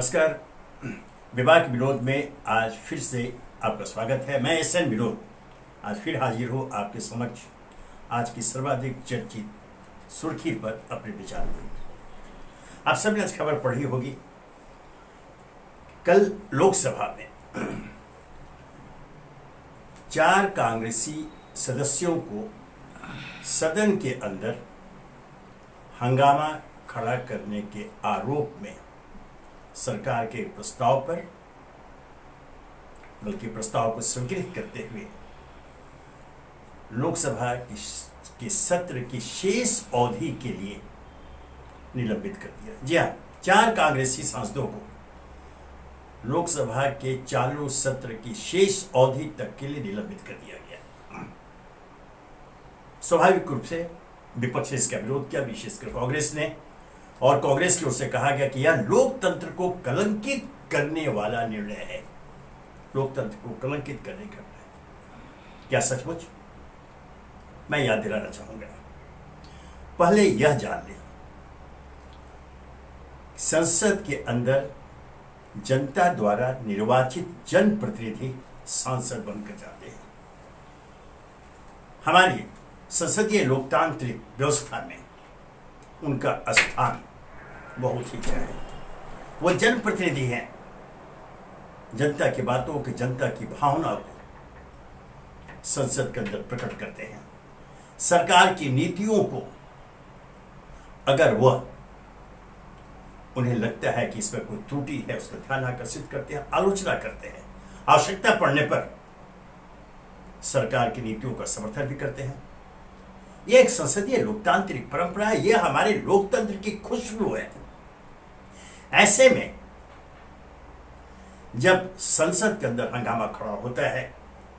नमस्कार। विवाह के विनोद में आज फिर से आपका स्वागत है। मैं एस एन विनोद आज फिर हाजिर हूँ आपके समक्ष आज की सर्वाधिक चर्चित सुर्खी पर अपने विचार दें। आप सबने आज खबर पढ़ी होगी। कल लोकसभा में 4 कांग्रेसी सदस्यों को सदन के अंदर हंगामा खड़ा करने के आरोप में सरकार के प्रस्ताव पर, बल्कि प्रस्ताव को स्वीकृत करते हुए लोकसभा के सत्र की शेष अवधि के लिए निलंबित कर दिया। जी हाँ, 4 कांग्रेसी सांसदों को लोकसभा के चालू सत्र की शेष अवधि तक के लिए निलंबित कर दिया गया। स्वाभाविक रूप से विपक्ष ने इसका विरोध किया, विशेषकर कांग्रेस ने, और कांग्रेस की ओर से कहा गया कि यह लोकतंत्र को कलंकित करने वाला निर्णय है। लोकतंत्र को कलंकित करने का निर्णय क्या सचमुच? मैं याद दिलाना चाहूंगा। पहले यह जान लें, संसद के अंदर जनता द्वारा निर्वाचित जनप्रतिनिधि सांसद बनकर जाते हैं। हमारी संसदीय लोकतांत्रिक व्यवस्था में उनका स्थान बहुत ही ऊंचा है। वो जनप्रतिनिधि हैं, जनता की बातों की, जनता की भावना को संसद के अंदर प्रकट करते हैं। सरकार की नीतियों को अगर वह उन्हें लगता है कि इसमें कोई त्रुटि है, उसका ध्यान आकर्षित करते हैं, आलोचना करते हैं, आवश्यकता पड़ने पर सरकार की नीतियों का समर्थन भी करते हैं। यह एक संसदीय लोकतांत्रिक परंपरा है। यह हमारे लोकतंत्र की खुशबू है। ऐसे में जब संसद के अंदर हंगामा खड़ा होता है,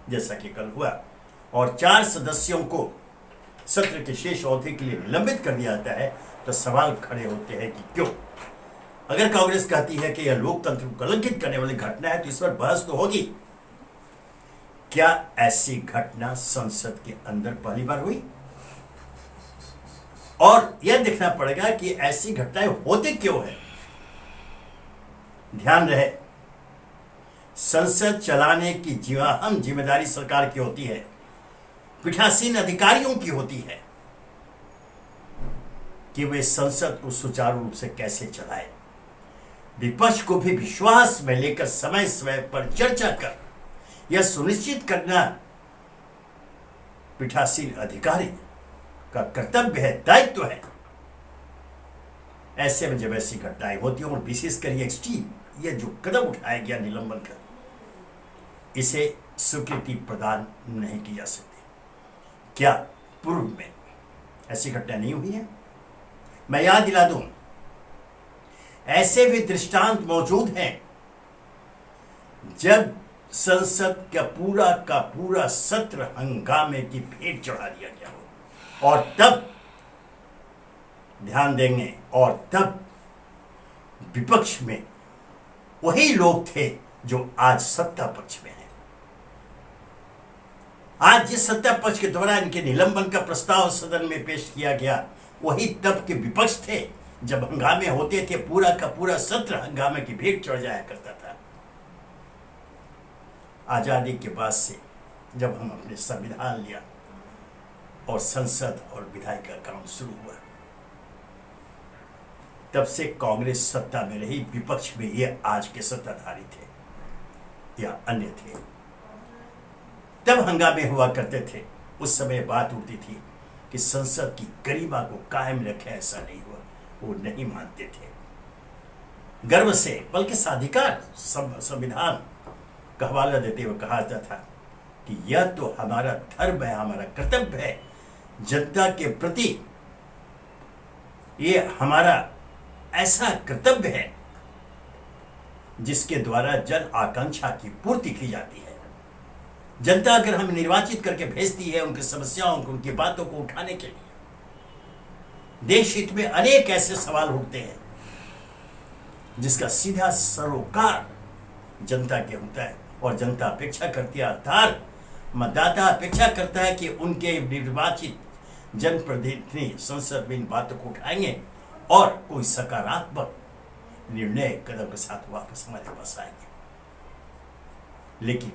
जैसा कि कल हुआ, और 4 सदस्यों को सत्र की शेष अवधि के लिए निलंबित कर दिया जाता है, तो सवाल खड़े होते हैं कि क्यों? अगर कांग्रेस कहती है कि यह लोकतंत्र को कलंकित करने वाली घटना है, तो इस पर बहस तो होगी। क्या ऐसी घटना संसद के अंदर पहली बार हुई? और यह देखना पड़ेगा कि ऐसी घटनाएं होती क्यों है। ध्यान रहे, संसद चलाने की अहम जिम्मेदारी सरकार की होती है, पीठासीन अधिकारियों की होती है कि वे संसद को सुचारू रूप से कैसे चलाए। विपक्ष को भी विश्वास में लेकर समय समय पर चर्चा कर यह सुनिश्चित करना पीठासीन अधिकारी का कर्तव्य है, दायित्व है। ऐसे में जब ऐसी घटनाएं होती हैं, और विशेषकर ये एक्सट्रीम, ये जो कदम उठाया गया निलंबन का, इसे स्वीकृति प्रदान नहीं की जा सकती। क्या पूर्व में ऐसी घटना नहीं हुई है? मैं याद दिला दूं, ऐसे भी दृष्टांत मौजूद हैं जब संसद का पूरा सत्र हंगामे की भेंट चढ़ा दिया गया हो, और तब ध्यान देंगे, और तब विपक्ष में वही लोग थे जो आज सत्ता पक्ष में हैं। आज जिस सत्ता पक्ष के द्वारा इनके निलंबन का प्रस्ताव सदन में पेश किया गया, वही तब के विपक्ष थे जब हंगामे होते थे। पूरा का पूरा सत्र हंगामे की भेंट चढ़ जाया करता था। आजादी के बाद से जब हम अपने संविधान लिया और संसद और विधायी का काम शुरू हुआ, तब से कांग्रेस सत्ता में रही, विपक्ष में ये आज के सत्ताधारी थे या अन्य थे। तब हंगामे हुआ करते थे। उस समय बात उठती थी कि संसद की गरिमा को कायम रखे, ऐसा नहीं हुआ। वो नहीं मानते थे। गर्व से, बल्कि साधिकार संविधान का हवाला देते हुए कहा जाता था कि यह तो हमारा धर्म है, हमारा कर्तव्य है, जनता के प्रति ये हमारा ऐसा कर्तव्य है जिसके द्वारा जन आकांक्षा की पूर्ति की जाती है। जनता अगर हमें निर्वाचित करके भेजती है उनकी समस्याओं को, उनकी बातों को उठाने के लिए, देश हित में अनेक ऐसे सवाल उठते हैं जिसका सीधा सरोकार जनता के होता है, और जनता अपेक्षा करती है, अर्थात मतदाता अपेक्षा करता है कि उनके निर्वाचित जनप्रतिनिधि संसद में इन बातों को उठाएंगे और कोई सकारात्मक निर्णय कदम के साथ वापस हमारे पास आएंगे। लेकिन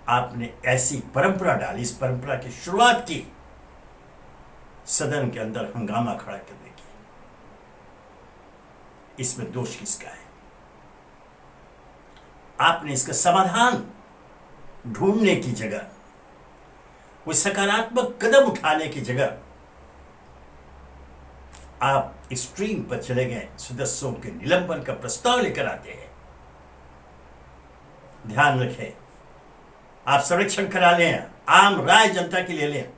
आपने ऐसी परंपरा डाली, इस परंपरा की शुरुआत की सदन के अंदर हंगामा खड़ा करने की। इसमें दोष किसका है? आपने इसका समाधान ढूंढने की जगह, कोई सकारात्मक कदम उठाने की जगह आप एक्सट्रीम पर चले गए, सदस्यों के निलंबन का प्रस्ताव लेकर आते हैं। ध्यान रखें, आप सर्वेक्षण करा लें, आम राय जनता की ले लें।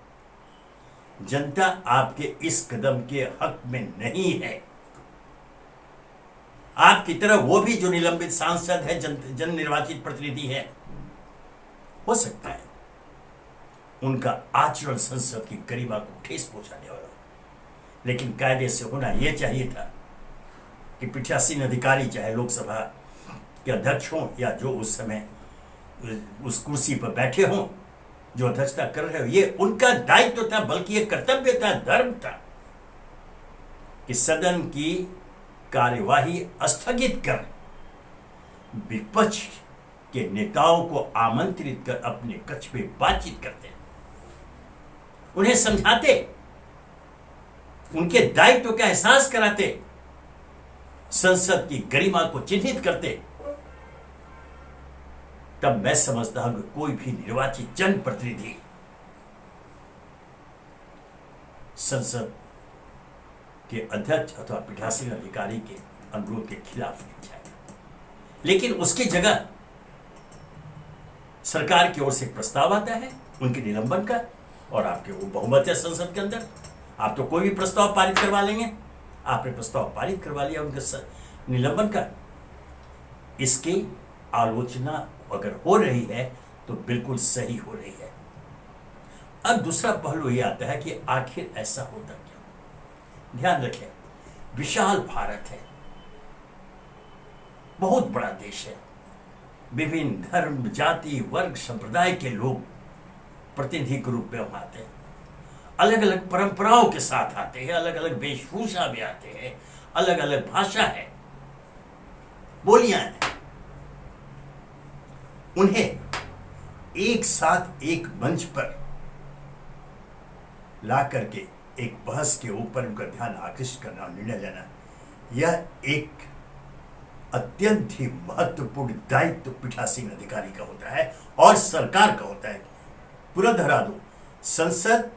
जनता आपके इस कदम के हक में नहीं है। आपकी तरह वो भी जो निलंबित सांसद है, जन निर्वाचित प्रतिनिधि है, हो सकता है उनका आचरण संसद की गरिमा को ठेस पहुंचाने वाला, लेकिन कायदे से होना यह चाहिए था कि पीठासीन अधिकारी चाहे लोकसभा के अध्यक्ष हों या जो उस समय उस कुर्सी पर बैठे हों, जो अध्यक्षता कर रहे हो, ये उनका दायित्व था, बल्कि ये कर्तव्य था, धर्म था कि सदन की कार्यवाही स्थगित कर विपक्ष के नेताओं को आमंत्रित कर अपने कक्ष में बातचीत करते, उन्हें समझाते, उनके दायित्व का एहसास कराते, संसद की गरिमा को चिन्हित करते। तब मैं समझता हूं कि कोई भी निर्वाचित जनप्रतिनिधि संसद के अध्यक्ष अथवा पीठासीन अधिकारी के अनुरोध के खिलाफ नहीं जाएगा। लेकिन उसकी जगह सरकार की ओर से एक प्रस्ताव आता है उनके निलंबन का, और आपके वो बहुमत है संसद के अंदर, आप तो कोई भी प्रस्ताव पारित करवा लेंगे। आपने प्रस्ताव पारित करवा लिया उनके निलंबन का। इसकी आलोचना अगर हो रही है तो बिल्कुल सही हो रही है। अब दूसरा पहलू यह आता है कि आखिर ऐसा होता क्यों? ध्यान रखें, विशाल भारत है, बहुत बड़ा देश है, विभिन्न धर्म, जाति, वर्ग, संप्रदाय के लोग प्रतिनिधि के रूप में आते हैं, अलग अलग परंपराओं के साथ आते हैं, अलग अलग वेशभूषा में आते हैं, अलग अलग भाषा है, बोलियां हैं। उन्हें एक साथ एक मंच पर ला करके एक बहस के ऊपर उनका ध्यान आकृष्ट करना, निर्णय लेना, यह एक अत्यंत ही महत्वपूर्ण दायित्व पीठासीन अधिकारी का होता है और सरकार का होता है। पूरा दोहरा दो, संसद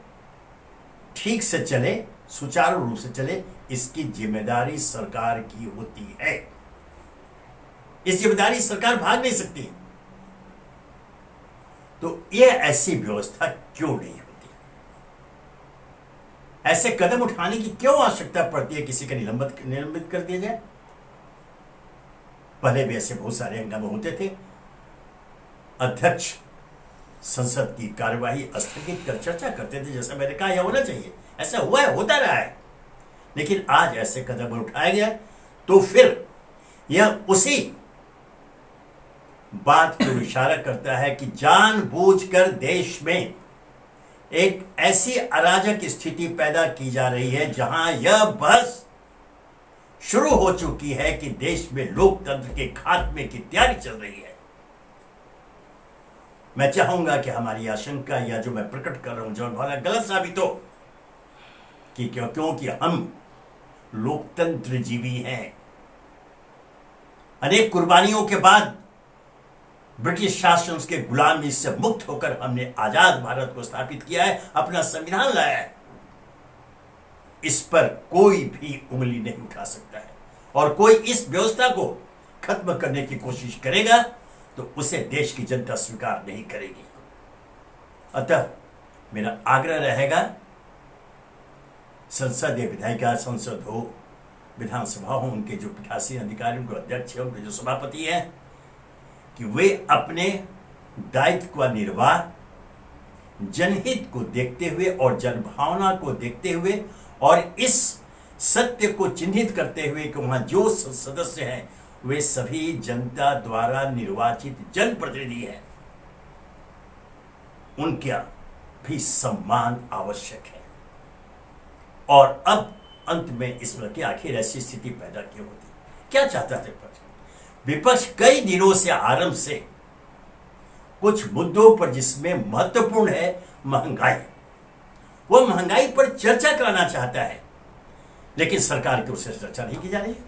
ठीक से चले, सुचारू रूप से चले, इसकी जिम्मेदारी सरकार की होती है। इस जिम्मेदारी सरकार भाग नहीं सकती। तो यह ऐसी व्यवस्था क्यों नहीं होती? ऐसे कदम उठाने की क्यों आवश्यकता पड़ती है किसी का निलंबित कर दिया जाए? पहले भी ऐसे बहुत सारे हंगामे होते थे। अध्यक्ष संसद की कार्यवाही स्थगित कर चर्चा करते थे, जैसा मैंने कहा यह होना चाहिए, ऐसा हुआ है, होता रहा है। लेकिन आज ऐसे कदम उठाया गया तो फिर यह उसी बात को इशारा करता है कि जानबूझकर देश में एक ऐसी अराजक स्थिति पैदा की जा रही है जहां यह बहस शुरू हो चुकी है कि देश में लोकतंत्र के खात्मे की तैयारी चल रही है। मैं चाहूंगा कि हमारी आशंका या जो मैं प्रकट कर रहा हूं, जो भावना गलत साबित हो, कि क्योंकि हम लोकतंत्र जीवी हैं। अनेक कुर्बानियों के बाद ब्रिटिश शासन के गुलामी से मुक्त होकर हमने आजाद भारत को स्थापित किया है, अपना संविधान लाया है। इस पर कोई भी उंगली नहीं उठा सकता है, और कोई इस व्यवस्था को खत्म करने की कोशिश करेगा तो उसे देश की जनता स्वीकार नहीं करेगी। अतः मेरा आग्रह रहेगा, संसद या विधायिका संसद हो, विधानसभा हो, उनके जो पीठासीन अधिकारी, उनके अध्यक्ष है, उनके जो सभापति है, कि वे अपने दायित्व का निर्वाह जनहित को देखते हुए और जनभावना को देखते हुए और इस सत्य को चिन्हित करते हुए कि वहां जो सदस्य हैं वे सभी जनता द्वारा निर्वाचित जनप्रतिनिधि हैं, उनका भी सम्मान आवश्यक है। और अब अंत में इसमें कि आखिर ऐसी स्थिति पैदा क्यों होती? क्या चाहता था विपक्ष? विपक्ष कई दिनों से आरंभ से कुछ मुद्दों पर जिसमें महत्वपूर्ण है महंगाई, वो महंगाई पर चर्चा कराना चाहता है, लेकिन सरकार की ओर से चर्चा नहीं की जा रही है।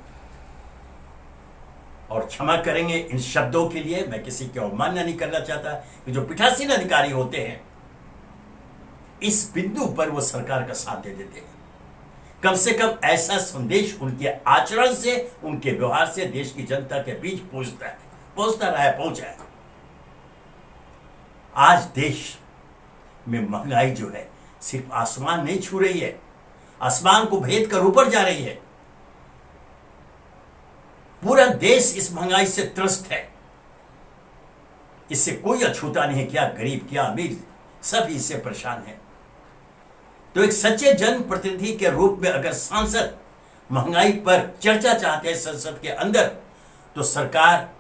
और क्षमा करेंगे इन शब्दों के लिए, मैं किसी की अवमानना नहीं करना चाहता कि जो पीठासीन अधिकारी होते हैं इस बिंदु पर वो सरकार का साथ दे देते हैं। कम से कम ऐसा संदेश उनके आचरण से, उनके व्यवहार से देश की जनता के बीच पहुंचता रहा है, पहुंचा है। आज देश में महंगाई जो है सिर्फ आसमान नहीं छू रही है, आसमान को भेद कर ऊपर जा रही है। पूरा देश इस महंगाई से त्रस्त है। इससे कोई अछूता नहीं है, क्या गरीब क्या अमीर, सभी इससे परेशान है। तो एक सच्चे जनप्रतिनिधि के रूप में अगर सांसद महंगाई पर चर्चा चाहते हैं संसद के अंदर, तो सरकार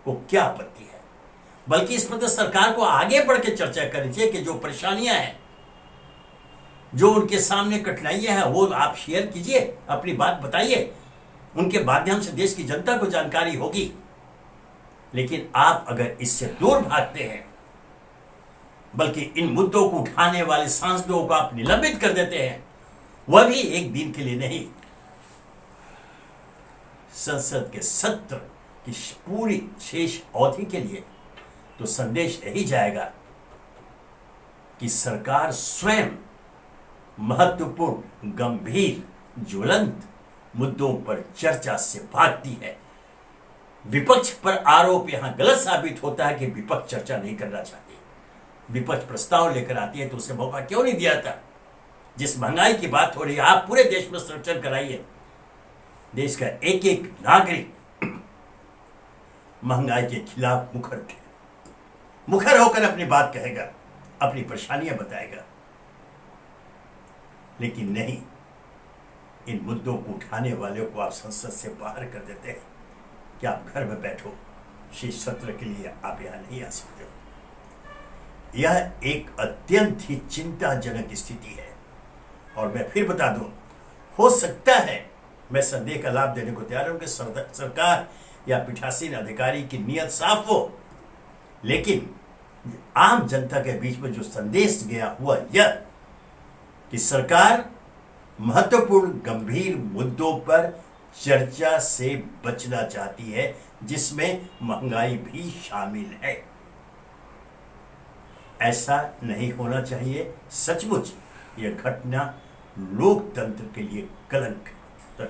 को क्या आपत्ति है? बल्कि इस पर तो सरकार को आगे बढ़ के चर्चा करनी चाहिए कि जो परेशानियां हैं, जो उनके सामने कठिनाइयां हैं, वो आप शेयर कीजिए, अपनी बात बताइए, उनके माध्यम से देश की जनता को जानकारी होगी। लेकिन आप अगर इससे दूर भागते हैं, बल्कि इन मुद्दों को उठाने वाले सांसदों को आप निलंबित कर देते हैं, वह भी एक दिन के लिए नहीं, संसद के सत्र की पूरी शेष अवधि के लिए, तो संदेश यही जाएगा कि सरकार स्वयं महत्वपूर्ण, गंभीर, ज्वलंत मुद्दों पर चर्चा से भागती है। विपक्ष पर आरोप यहां गलत साबित होता है कि विपक्ष चर्चा नहीं करना चाहती। विपक्ष प्रस्ताव लेकर आती है तो उसे मौका क्यों नहीं दिया था? जिस महंगाई की बात हो रही है, आप पूरे देश में सर्वेक्षण कराइए, देश का एक एक नागरिक महंगाई के खिलाफ मुखर होकर अपनी बात कहेगा, अपनी परेशानियां बताएगा। लेकिन नहीं, इन मुद्दों को उठाने वाले को आप संसद से बाहर कर देते हैं कि आप घर में बैठो, शेष सत्र के लिए आप यहां नहीं आ सकते हो। यह एक अत्यंत ही चिंताजनक स्थिति है। और मैं फिर बता दूं, हो सकता है, मैं संदेह का लाभ देने को तैयार हूं कि सरकार या पीठासीन अधिकारी की नीयत साफ हो, लेकिन आम जनता के बीच में जो संदेश गया हुआ यह कि सरकार महत्वपूर्ण गंभीर मुद्दों पर चर्चा से बचना चाहती है, जिसमें महंगाई भी शामिल है। ऐसा नहीं होना चाहिए। सचमुच यह घटना लोकतंत्र के लिए कलंक है।